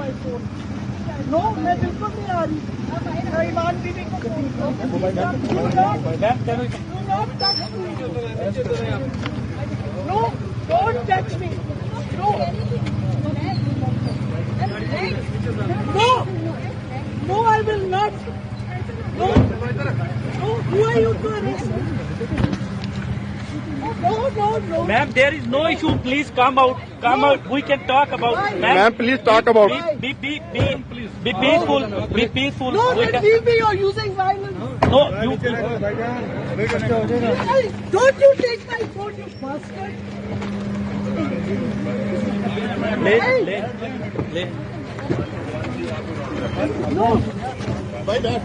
my phone. No, मैं बिल्कुल नहीं आ रही. ईमान बीवी को फोन करो. Do not touch me. No, don't touch me. No. No, I will not. No, who are you to arrest me? No. Ma'am, there is no issue. Please come out. Come out. We can talk about it. Ma'am, please talk about it. Be peaceful. Be peaceful. No, leave me. You're using violence. No, you. Don't you take my phone, you bastard. Lay. No. Bye, Dad.